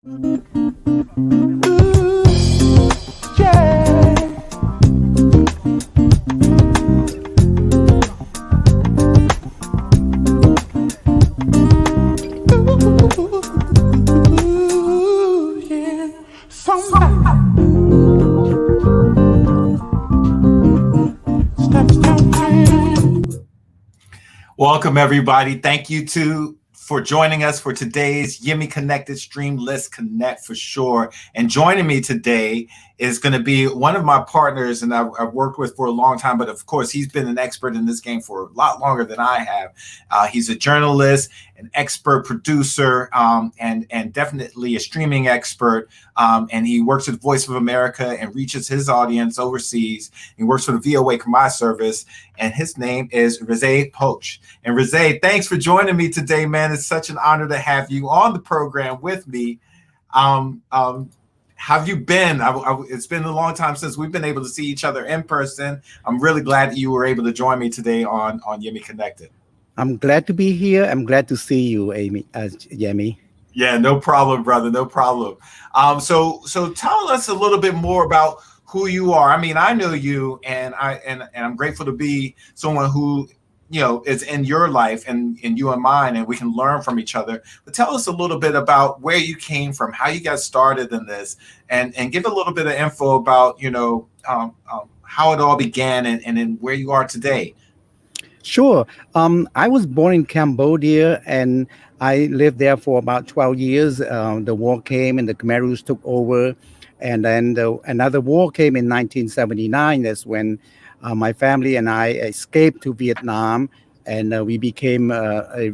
Welcome, everybody. Thank you for joining us for today's Yemi Connected stream. Let's connect for sure. And joining me today is going to be one of my partners, and I've worked with for a long time, but of course, he's been an expert in this game for a lot longer than I have. He's a journalist, an expert producer, and definitely a streaming expert. And he works with Voice of America and reaches his audience overseas. He works for the VOA Khmer service, and his name is Reasey Poch. And Reasey, thanks for joining me today, man. It's such an honor to have you on the program with me. How have you been? It's been a long time since we've been able to see each other in person. I'm really glad that you were able to join me today on Yemi Connected. I'm glad to be here. I'm glad to see you, Yemi. Yeah, no problem, brother. No problem. So tell us a little bit more about who you are. I mean, I know you, and I'm grateful to be someone who, is in your life and you and mine, and we can learn from each other. But tell us a little bit about where you came from, how you got started in this, and give a little bit of info about, how it all began and then where you are today. Sure. I was born in Cambodia, and I lived there for about 12 years. The war came and the Khmerus took over. And then another war came in 1979. That's when my family and I escaped to Vietnam, and we became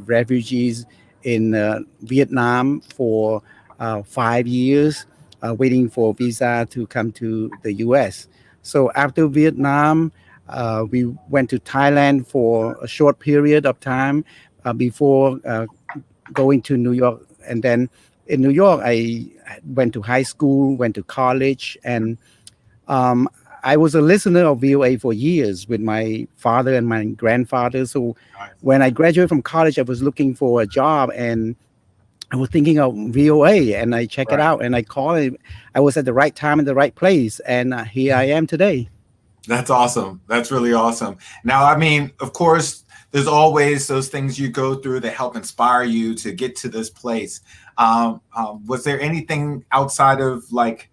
refugees in Vietnam for 5 years, waiting for visa to come to the U.S. So after Vietnam, we went to Thailand for a short period of time before going to New York. And then in New York, I went to high school, went to college, and I was a listener of VOA for years with my father and my grandfather. So when I graduated from college, I was looking for a job, and I was thinking of VOA, and I checked it out, and I called it. I was at the right time in the right place, and here I am today. That's awesome. That's really awesome. Now, I mean, of course, there's always those things you go through that help inspire you to get to this place. Was there anything outside of like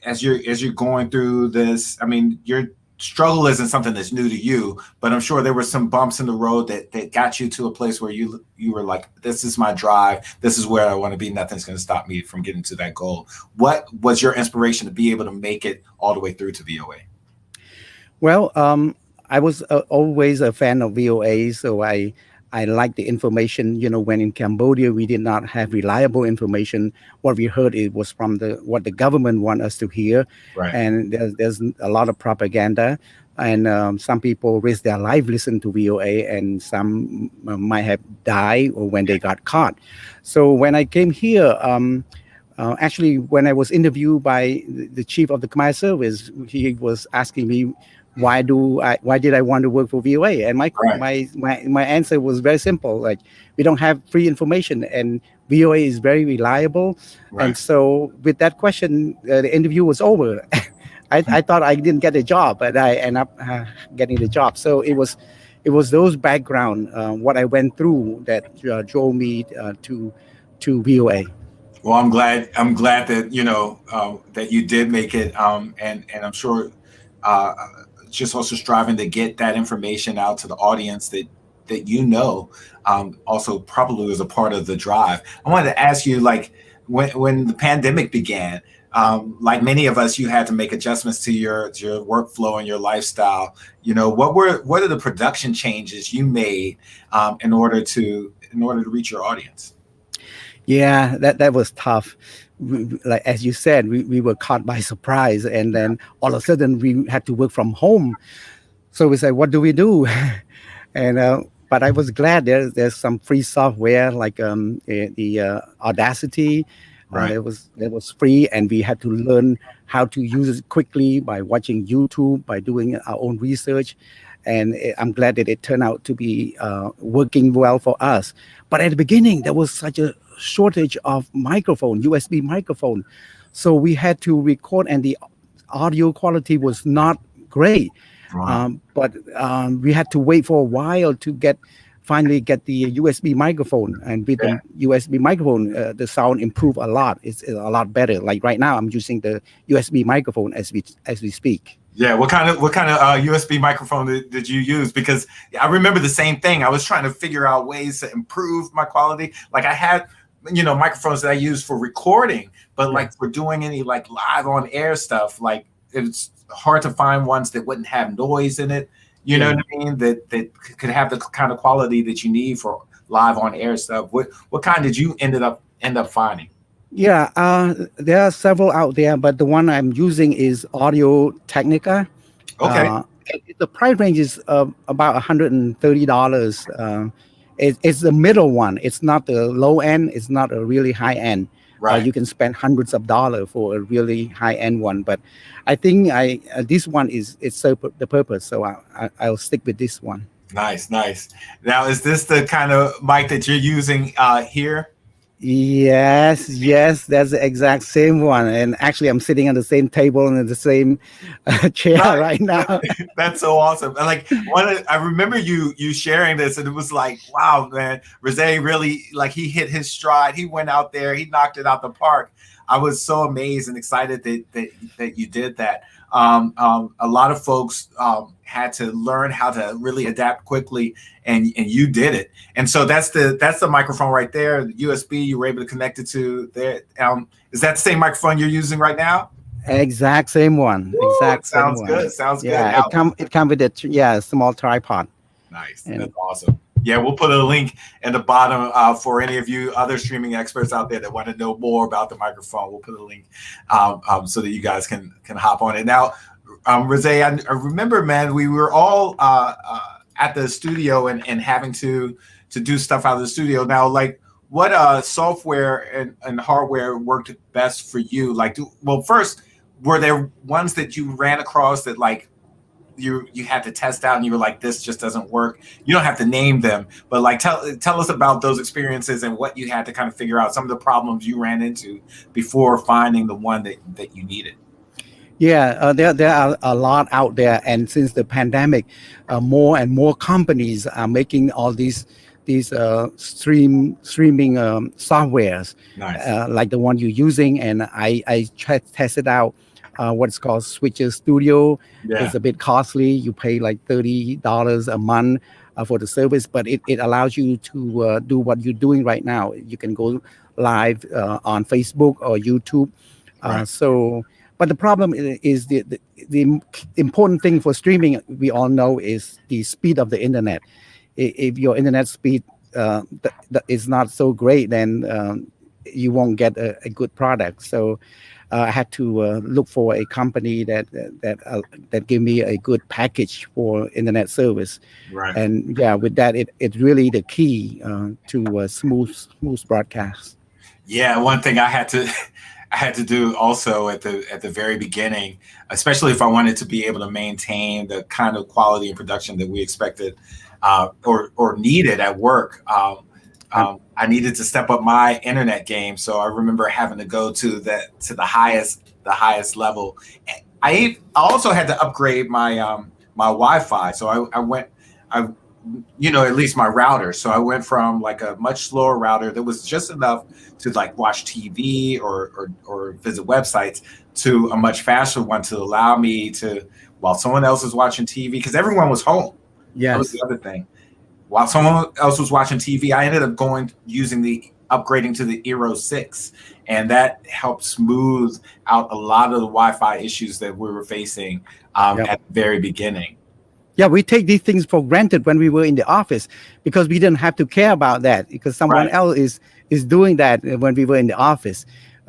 as you're going through this? I mean, your struggle isn't something that's new to you, but I'm sure there were some bumps in the road that got you to a place where you were like, this is my drive. This is where I want to be. Nothing's going to stop me from getting to that goal. What was your inspiration to be able to make it all the way through to VOA? Well, I was always a fan of VOA, so I like the information. When in Cambodia, we did not have reliable information. What we heard, it was from what the government want us to hear. Right. And there's a lot of propaganda. And some people risk their life listening to VOA, and some might have died or when they got caught. So when I came here, actually, when I was interviewed by the chief of the Khmer service, he was asking me, why did I want to work for VOA? And my answer was very simple. Like, we don't have free information, and VOA is very reliable. Right. And so with that question, the interview was over. I thought I didn't get a job, but I ended up getting the job. So it was those background, what I went through, that drove me to VOA. Well, I'm glad that that you did make it, and I'm sure just also striving to get that information out to the audience that also probably was a part of the drive. I wanted to ask you, like, when the pandemic began, like many of us, you had to make adjustments to your workflow and your lifestyle. What are the production changes you made in order to reach your audience? Yeah, that was tough. Like, as you said, we were caught by surprise, and then all of a sudden we had to work from home. So we said, what do we do? And but I was glad there's some free software like the Audacity. Right. It was free, and we had to learn how to use it quickly by watching YouTube, by doing our own research. And I'm glad that it turned out to be working well for us. But at the beginning, there was such a shortage of microphone, USB microphone. So we had to record, and the audio quality was not great. Wow. But we had to wait for a while to finally get the USB microphone. And with Yeah. the USB microphone, the sound improved a lot. It's a lot better. Like right now, I'm using the USB microphone as we speak. Yeah, what kind of USB microphone did you use? Because I remember the same thing. I was trying to figure out ways to improve my quality. Like I had, microphones that I use for recording, but like for doing any like live on air stuff, like it's hard to find ones that wouldn't have noise in it. You know what I mean? That could have the kind of quality that you need for live on air stuff. What kind did you end up finding? Yeah, there are several out there, but the one I'm using is Audio Technica. Okay. The price range is about $130. It's the middle one. It's not the low end. It's not a really high end. Right. You can spend hundreds of dollars for a really high end one. But I think this one it's serve the purpose. So I'll stick with this one. Nice. Now, is this the kind of mic that you're using here? Yes, that's the exact same one. And actually, I'm sitting on the same table and in the same chair right now. That's so awesome. And like I remember you sharing this, and it was like, wow, man, Reasey really, like, he hit his stride. He went out there, he knocked it out the park. I was so amazed and excited that you did that. A lot of folks had to learn how to really adapt quickly, and you did it. And so that's the microphone right there, the USB. You were able to connect it to there. Is that the same microphone you're using right now? Exact same one. Woo, exact same sounds one. good. Sounds good. It come with a small tripod. Nice. That's awesome. Yeah, we'll put a link in the bottom for any of you other streaming experts out there that want to know more about the microphone. We'll put a link so that you guys can hop on it. Now, Reasey, I remember, man, we were all at the studio and having to do stuff out of the studio. Now, like, what software and hardware worked best for you? Like, first, were there ones that you ran across that like you had to test out and you were like, this just doesn't work? You don't have to name them, but like tell us about those experiences and what you had to kind of figure out, some of the problems you ran into before finding the one that you needed. Yeah, there are a lot out there, and since the pandemic, more and more companies are making all these streaming softwares, Nice. like the one you're using, and I tested out what's called Switcher Studio. Yeah. It's a bit costly. You pay like $30 a month for the service, but it allows you to do what you're doing right now. You can go live on Facebook or YouTube. Right. But the problem is the important thing for streaming, we all know, is the speed of the internet. If your internet speed is not so great, then you won't get a good product. So I had to look for a company that give me a good package for internet service. Right. And yeah, with that, it's really the key to smooth broadcast. Yeah, one thing I had to do also at the very beginning, especially if I wanted to be able to maintain the kind of quality and production that we expected or needed at work. I needed to step up my internet game, so I remember having to go to the highest level. I also had to upgrade my my Wi-Fi, so I went at least my router. So I went from like a much slower router that was just enough to like watch TV or visit websites to a much faster one to allow me to, while someone else was watching TV, because everyone was home. Yes. That was the other thing. While someone else was watching TV, I ended up upgrading to the Eero 6, and that helped smooth out a lot of the Wi-Fi issues that we were facing at the very beginning. Yeah, we take these things for granted when we were in the office because we didn't have to care about that because someone else is doing that when we were in the office.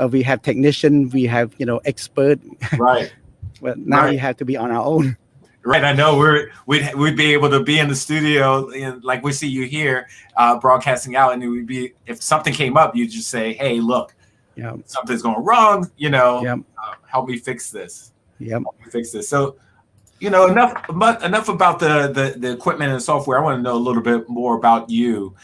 We have technician, we have expert. Right. But now we have to be on our own. Right, I know we'd be able to be in the studio, and like we see you here broadcasting out, and it would be, if something came up, you just say, "Hey, look, something's going wrong. Help me fix this. Help me fix this." So, enough about the equipment and software. I want to know a little bit more about you.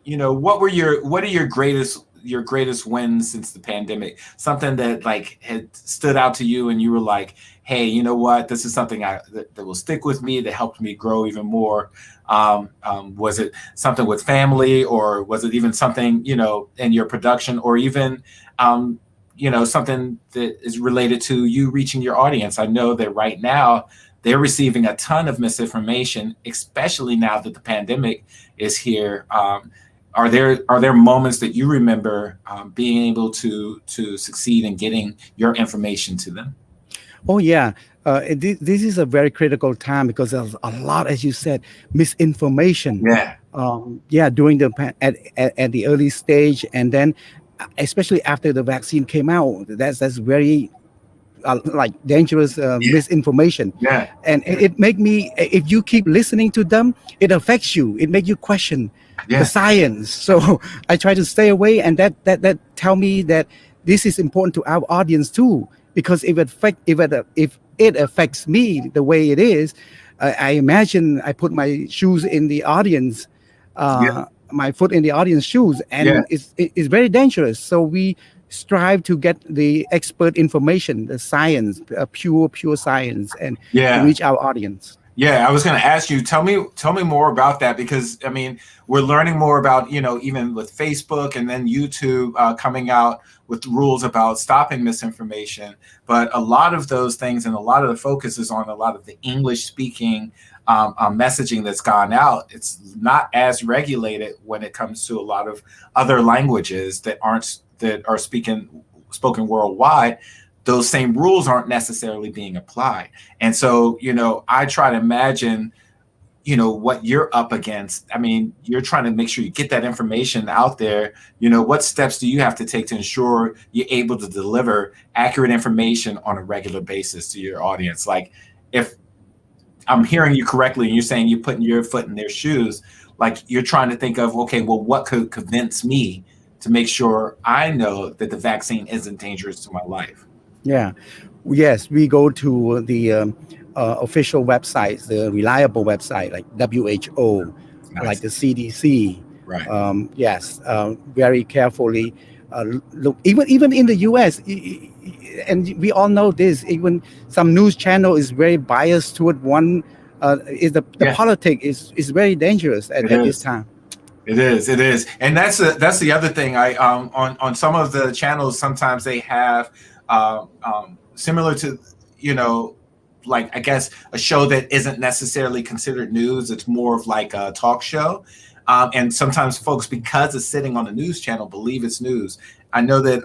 what are your greatest wins since the pandemic? Something that like had stood out to you and you were like, hey, you know what? This is something that will stick with me, that helped me grow even more. Was it something with family, or was it even something, in your production, or even, something that is related to you reaching your audience? I know that right now they're receiving a ton of misinformation, especially now that the pandemic is here. Are there moments that you remember being able to succeed in getting your information to them? Oh yeah, this is a very critical time because there's a lot, as you said, misinformation. Yeah, Yeah, during at the early stage, and then especially after the vaccine came out, that's very like dangerous yeah, misinformation, yeah, and it make me, if you keep listening to them, it affects you, it make you question the yeah, science. So I try to stay away, and that tell me that this is important to our audience too, because if it affects me the way it is, I imagine I put my shoes in the audience, yeah, my foot in the audience shoes, yeah, and it's very dangerous. So we strive to get the expert information, the science, pure science, and yeah. reach our audience. Yeah, I was going to ask you, tell me more about that, because I mean, we're learning more about, even with Facebook and then YouTube coming out with rules about stopping misinformation. But a lot of those things and a lot of the focus is on a lot of the English speaking messaging that's gone out. It's not as regulated when it comes to a lot of other languages that are spoken worldwide. Those same rules aren't necessarily being applied. And so, I try to imagine, what you're up against. I mean, you're trying to make sure you get that information out there. What steps do you have to take to ensure you're able to deliver accurate information on a regular basis to your audience? Like, if I'm hearing you correctly and you're saying you're putting your foot in their shoes, like you're trying to think of, okay, well, what could convince me to make sure I know that the vaccine isn't dangerous to my life? Yeah, yes, we go to the official websites, the reliable website like WHO, like Nice. the CDC. Right. Yes, very carefully look. Even in the U.S., and we all know this. Even some news channel is very biased toward one. Is the Yeah, politic is very dangerous it at this is. time. It is. It is. And that's the other thing. I on some of the channels sometimes they have similar to, you know like, I guess, a show that isn't necessarily considered news. It's more of like a talk show. And sometimes folks, because it's sitting on a news channel, believe it's news. I know that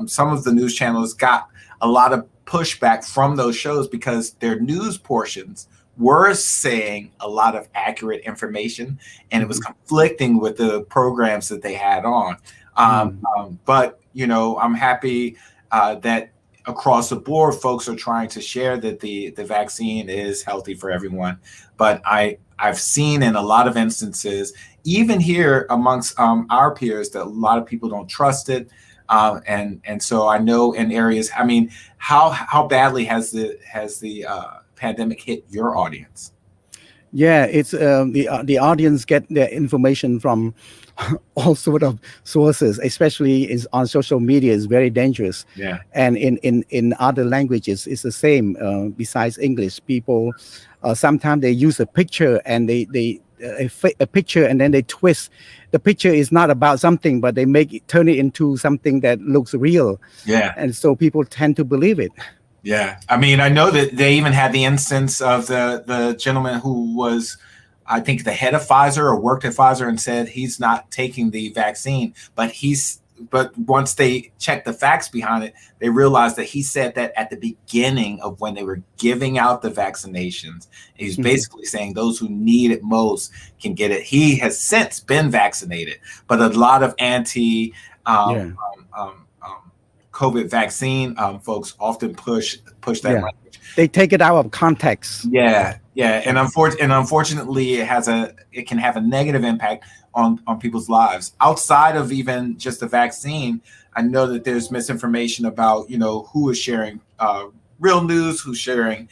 some of the news channels got a lot of pushback from those shows because their news portions were saying a lot of accurate information, and it was Mhm. conflicting with the programs that they had on. Mm. But I'm happy that across the board, folks are trying to share that the vaccine is healthy for everyone. But I've seen in a lot of instances, even here amongst our peers, that a lot of people don't trust it. And so I know in areas. I mean, how badly has the pandemic hit your audience? Yeah, it's the audience get their information from all sort of sources, especially is on social media is very dangerous, Yeah, and in other languages it's the same. Besides English, people sometimes they use a picture and a picture and then they twist. The picture is not about something, but they turn it into something that looks real, yeah. and so people tend to believe it. Yeah, I mean, I know that they even had the instance of the gentleman who was, I think, the head of Pfizer or worked at Pfizer and said he's not taking the vaccine, but once they checked the facts behind it, they realized that he said that at the beginning of when they were giving out the vaccinations. He's Mhm. basically saying those who need it most can get it. He has since been vaccinated, but a lot of um, Yeah, COVID vaccine folks often push that yeah, language. they take it out of context. Yeah, yeah, and Yeah. unfortunately, it can have a negative impact on people's lives outside of even just the vaccine. I know that there's misinformation about who is sharing real news, who's sharing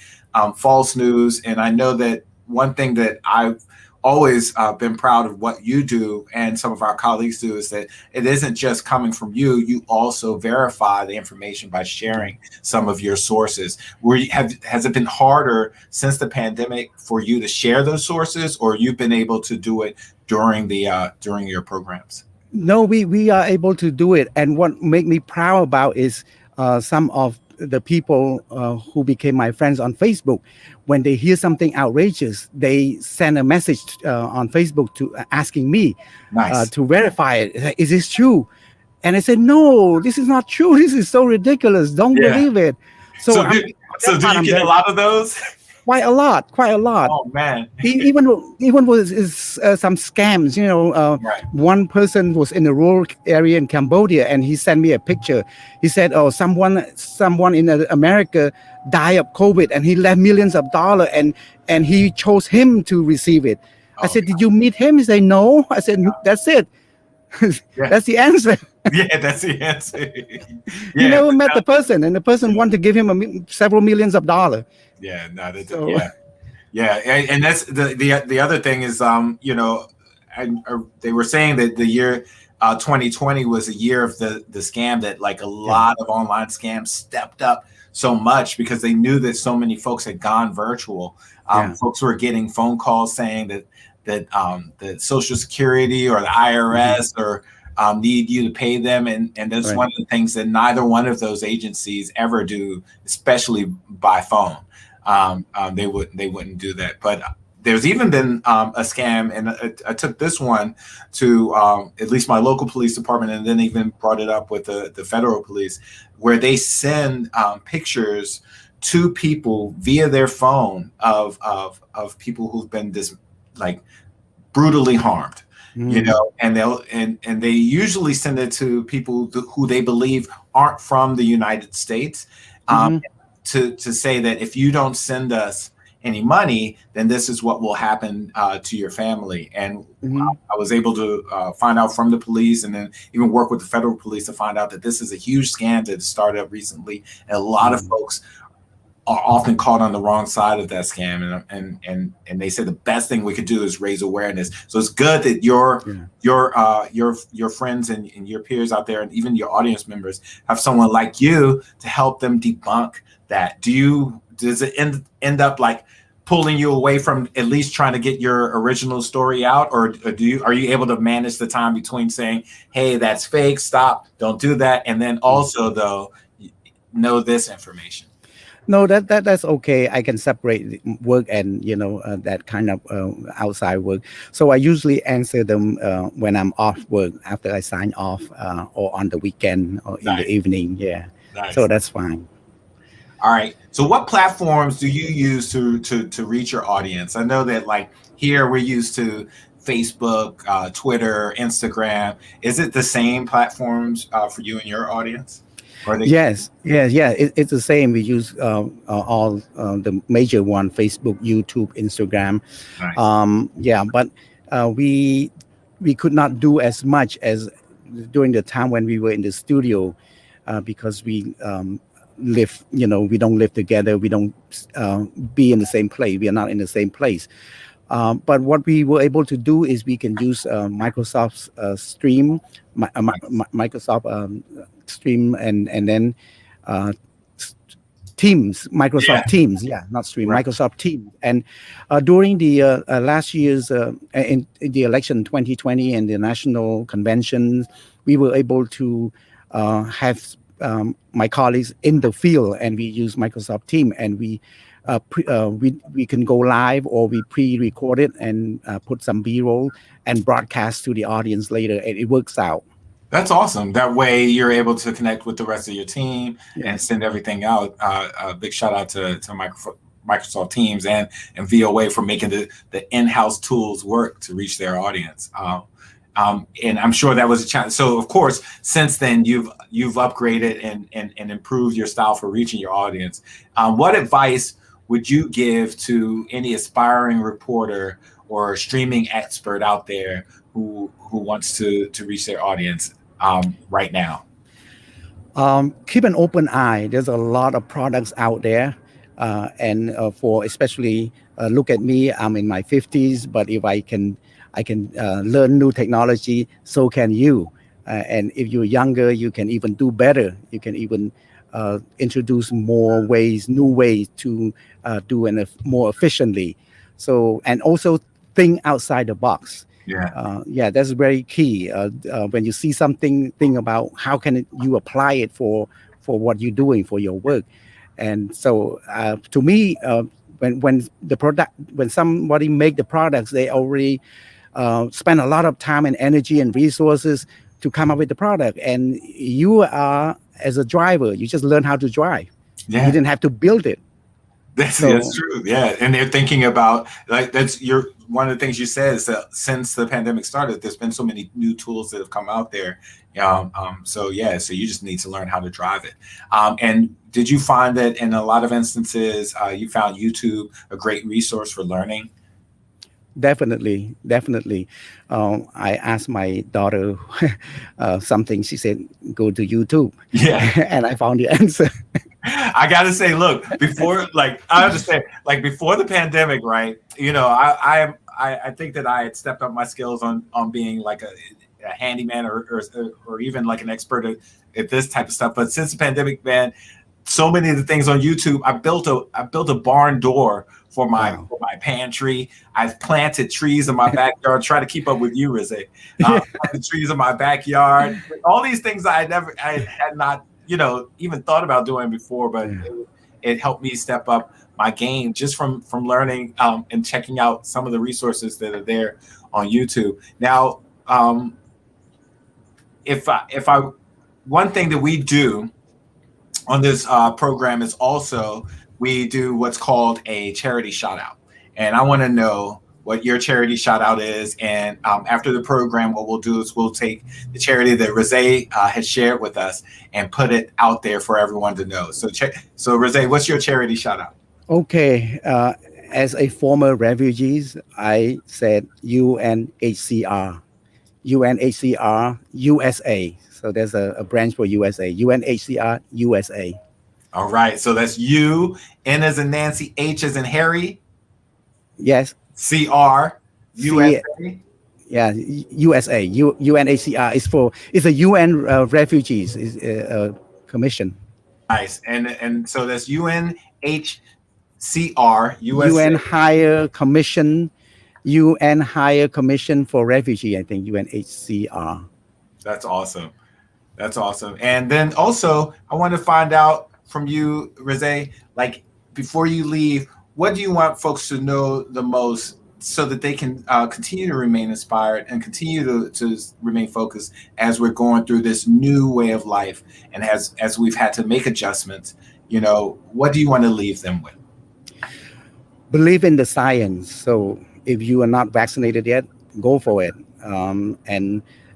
false news, and I know that one thing that I've always been proud of what you do and some of our colleagues do is that it isn't just coming from you. You also verify the information by sharing some of your sources. Has it been harder since the pandemic for you to share those sources, or you've been able to do it during your programs? No, we are able to do it. And what make me proud about is some of the people who became my friends on Facebook. When they hear something outrageous, they send a message on Facebook to asking me Nice. to verify it. Is this true? And I said, no, this is not true. This is so ridiculous. Don't Yeah. believe it. So So I'm do, so that do part you I'm get a very lot of those? quite a lot, quite a lot. Oh man. Even was is some scams. Right. One person was in a rural area in Cambodia, and he sent me a picture. He said, "Oh, someone in America died of COVID, and he left millions of dollars, and he chose him to receive it." I Oh said, "Did you meet him?" He said, "No." I said, "That's it. yeah. That's the answer." Yeah, that's the answer. He Yeah, never but met the person, and the person wanted to give him several millions of dollars. yeah, no, So yeah. Yeah, and that's the other thing is they were saying that the year 2020 was a year of the scam, that like a yeah, lot of online scams stepped up so much because they knew that so many folks had gone virtual. yeah, Folks were getting phone calls saying that Social Security or the mhm, IRS or need you to pay them, and that's right, one of the things that neither one of those agencies ever do, especially by phone. They wouldn't do that. But there's even been a scam, and I took this one to at least my local police department, and then even brought it up with the federal police, where they send pictures to people via their phone of people who've been like brutally harmed. mm, And they usually send it to people who they believe aren't from the United States. Um, hmm, to say that if you don't send us any money, then this is what will happen to your family. And hmm, I was able to find out from the police, and then even work with the federal police to find out that this is a huge scam that started up recently, and a lot of folks are often caught on the wrong side of that scam. And they say the best thing we could do is raise awareness. So it's good that yeah. your friends and your peers out there, and even your audience members, have someone like you to help them debunk that. Does it end up like pulling you away from at least trying to get your original story out, or are you able to manage the time between saying, hey, that's fake, stop, don't do that, and then also though know this information? No, that's okay. I can separate the work and that kind of outside work. So I usually answer them when I'm off work, after I sign off, or on the weekend or in the Nice. evening. Yeah, so Nice. that's fine. All right. So what platforms do you use to reach your audience? I know that like here we're used to Facebook, Twitter, Instagram. Is it the same platforms for you and your audience? Or are they Yes, yeah. It's the same. We use all the major one: Facebook, YouTube, Instagram. nice? Yeah, but we could not do as much as during the time when we were in the studio, because we live. We don't live together. We don't uh, be in the same place. We are not in the same place. But what we were able to do is we can use Microsoft's Stream, Microsoft Stream, and then uh, Teams, Yeah. Microsoft Teams, yeah, not Stream, Right. Microsoft Teams. And during the last year's in the election 2020 and the national convention, we were able to have my colleagues in the field, and we use Microsoft Team, and we can go live, or we pre-record it and put some B-roll and broadcast to the audience later, and it works out. That's awesome. That way you're able to connect with the rest of your team and Yes. send everything out. A big shout out to Microsoft Teams and VOA for making the in-house tools work to reach their audience. And I'm sure that was a challenge. So of course, since then you've upgraded and improved your style for reaching your audience. What advice would you give to any aspiring reporter or streaming expert out there who wants to reach their audience right now? Keep an open eye. There's a lot of products out there, and for especially look at me. I'm in my 50s, but if I can learn new technology, so can you. And if you're younger, you can even do better. You can even introduce more ways, new ways to do it more efficiently. So, and also think outside the box. Yeah. Yeah, that's very key. When you see something, think about how can you apply it for what you're doing for your work. And so, to me, when somebody make the products, they already spend a lot of time and energy and resources to come up with the product. And you are as a driver, you just learn how to drive. You Yeah. didn't have to build it. That's So true. Yeah, and they're thinking about like that's your one of the things you said is that since the pandemic started, there's been so many new tools that have come out there. So yeah, so you just need to learn how to drive it. And did you find that in a lot of instances, you found YouTube a great resource for learning? definitely, definitely. I asked my daughter something. She said, "Go to YouTube," Yeah. and I found the answer. I gotta say, look, before like I understand, like before the pandemic, right? I think that I had stepped up my skills on being like a handyman or even like an expert at this type of stuff. But since the pandemic, man, so many of the things on YouTube, I built a barn door Wow. for my pantry. I've planted trees in my backyard. Try to keep up with you, Rizé. Planted trees in my backyard. All these things I had not even thought about doing before, but Yeah. it helped me step up my game just from learning and checking out some of the resources that are there on YouTube. Now, if I one thing that we do on this program is also we do what's called a charity shout out. And I want to know what your charity shout out is. And after the program, what we'll do is we'll take the charity that Reasey has shared with us and put it out there for everyone to know. So Reasey, what's your charity shout out? Okay. As a former refugees, I said UNHCR, UNHCR USA. So there's a branch for USA, UNHCR USA. All right. So that's U, N as in Nancy, H as in Harry, Yes. CR, See, USA. yeah, USA, UNHCR is for it's a UN refugees is commission. Nice. And so that's UNHCR, USA. UN higher commission, UN higher commission for refugee. I think UNHCR. That's awesome. That's awesome. And then also, I want to find out from you, Reasey, like before you leave, what do you want folks to know the most so that they can continue to remain inspired and continue to remain focused as we're going through this new way of life and as we've had to make adjustments? What do you want to leave them with? Believe in the science. So if you are not vaccinated yet, go for it.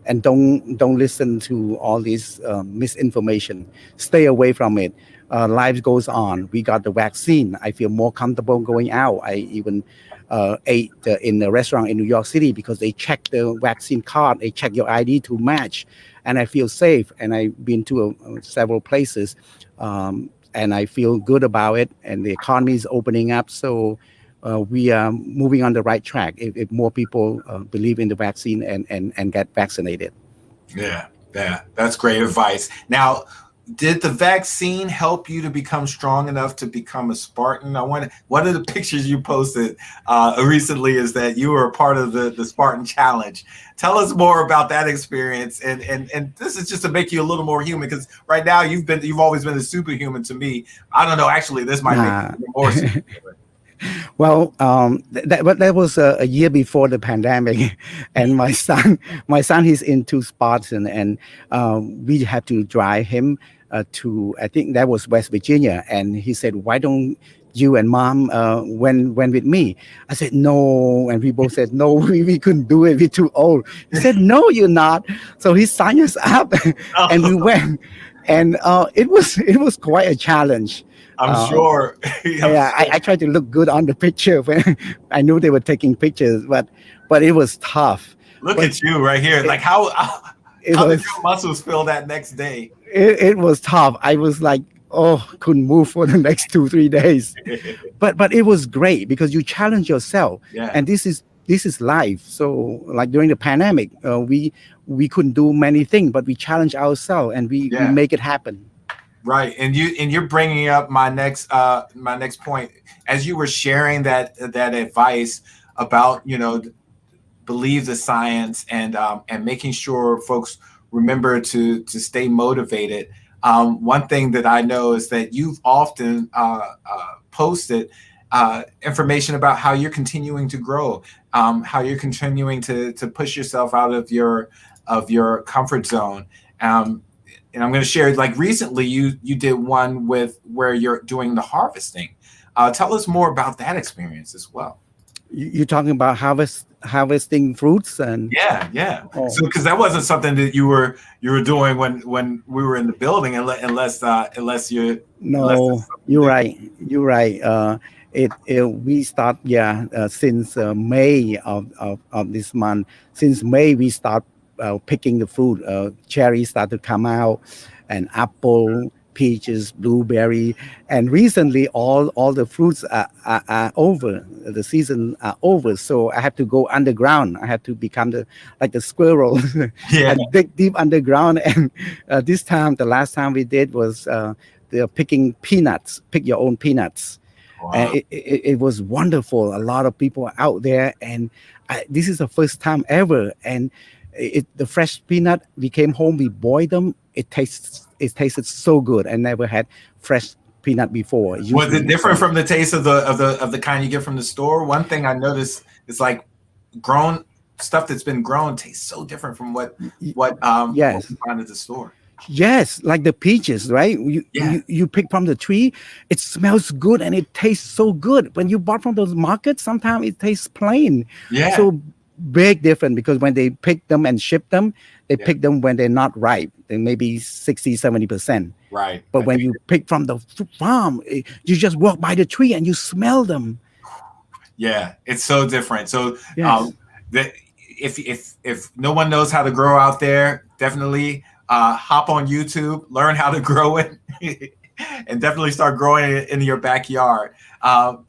And don't listen to all this misinformation. Stay away from it. Life goes on. We got the vaccine. I feel more comfortable going out. I even ate in a restaurant in New York City because they check the vaccine card. They check your ID to match, and I feel safe. And I've been to several places, and I feel good about it. And the economy is opening up, so we are moving on the right track if more people believe in the vaccine and get vaccinated. Yeah, yeah, that's great advice. Now, did the vaccine help you to become strong enough to become a Spartan? One of the pictures you posted recently is that you were a part of the Spartan Challenge. Tell us more about that experience, and this is just to make you a little more human because right now you've always been a superhuman to me. I don't know, actually, this might make Nah. you more superhuman. Well, that was a year before the pandemic, and my son, he's into Spartan, and we had to drive him to I think that was West Virginia, and he said, "Why don't you and Mom went with me?" I said, "No," and we both said, "No, we couldn't do it. We're too old." He said, "No, you're not." So he signed us up, and we Oh, went, and it was quite a challenge. I'm Uh, sure. I'm yeah, sure. I tried to look good on the picture when I knew they were taking pictures, but it was tough. Look But at you right here. it, Like how it how did was your muscles feel that next day? it was tough. I was like oh, couldn't move for the next 2 3 days. But it was great because you challenge yourself, Yeah, and this is life. So like during the pandemic, we couldn't do many things, but we challenge ourselves and we yeah. make it happen. Right, and you're bringing up my next point as you were sharing that advice about believe the science and making sure folks remember to stay motivated. One thing that I know is that you've often posted information about how you're continuing to grow, how you're continuing to push yourself out of your comfort zone. Um, and I'm going to share, like recently you did one with where you're doing the harvesting. Tell us more about that experience as well. You're talking about harvesting fruits and Yeah, yeah. oh, So because that wasn't something that you were doing when we were in the building, unless no, it's something you're new. right. You're right. We start, yeah, since May of this month. Since May, we start picking the fruit. Cherries start to come out, and apple, peaches, blueberry, and recently all the fruits are over. The season are over, so I have to go underground. I have to become like the squirrel Yeah. and dig deep underground. And this time, the last time we did was. They're picking peanuts, pick your own peanuts. And Wow. it was wonderful. A lot of people are out there, and this is the first time ever. And the fresh peanut, we came home, we boiled them. It tasted so good. I never had fresh peanut before. Was it Usually different from from the taste of the kind you get from the store? One thing I noticed is like grown stuff that's been grown tastes so different from y- what yes. we find at the store. Yes, like the peaches, right? You, Yeah, you you pick from the tree, it smells good and it tastes so good. When you bought from those markets, sometimes it tastes plain. yeah, So big difference because when they pick them and ship them, they yeah. pick them when they're not ripe. They may be 60, 70%. Right. But I when think. you pick from the farm, you just walk by the tree and you smell them. Yeah, it's so different. So Yes. that if no one knows how to grow out there, definitely hop on YouTube, learn how to grow it, and definitely start growing it in your backyard.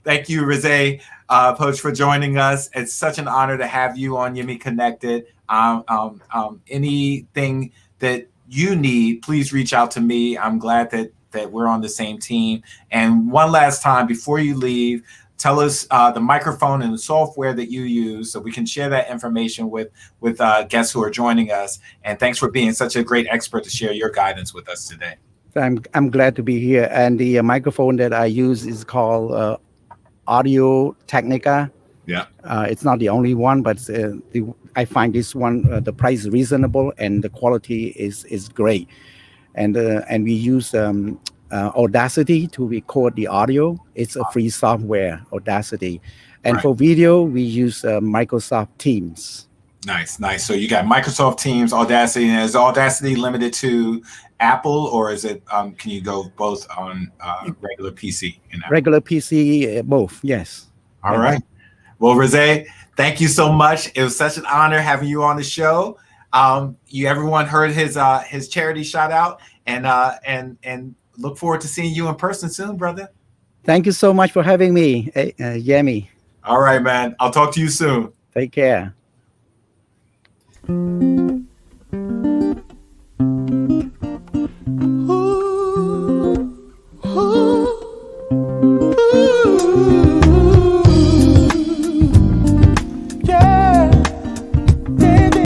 Thank you, Reasey Poch, for joining us. It's such an honor to have you on Yemi Connected. Anything that you need, please reach out to me. I'm glad that we're on the same team. And one last time before you leave, tell us the microphone and the software that you use so we can share that information with guests who are joining us. And thanks for being such a great expert to share your guidance with us today. So I'm glad to be here. And the microphone that I use is called Audio Technica. Yeah. It's not the only one, but I find this one the price is reasonable and the quality is great. And we use Audacity to record the audio. It's a free software, Audacity, and Right. for video we use Microsoft Teams. Nice, nice. So you got Microsoft Teams, Audacity, and is Audacity limited to Apple, or is it? Can you go both on regular PC and Apple? Regular PC, both. Yes, All yes. right. Well, Reasey, thank you so much. It was such an honor having you on the show. Everyone heard his charity shout out, and look forward to seeing you in person soon, brother. Thank you so much for having me, Yemi. All right, man. I'll talk to you soon. Take care.